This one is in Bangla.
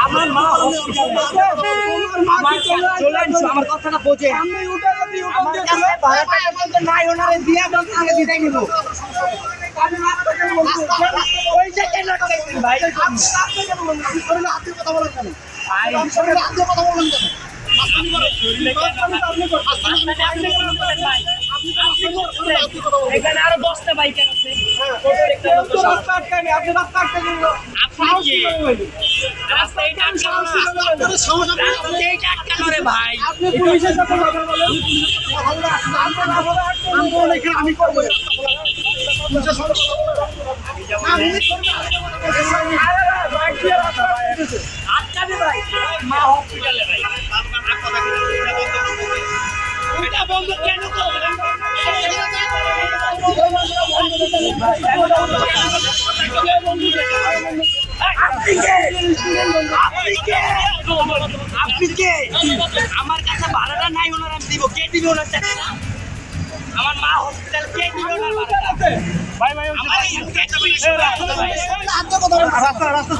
আমার মা আমার কথাটা বোঝে নাই ওনারে দিয়া দিতে নিব ভাই এখানে আরো 10টা বাইক আছে ভাই আমি করবো মা হসপিটালে ভাই এটা বন্ধ কেন আপনি কে আমার কাছে ভাড়াটা নাই ওনার আমি দিব কে দিবে ওনার টাকা আমার মা হসপিটাল কে দিবে ওনার ভাড়াটা ভাই ভাই রাস্তা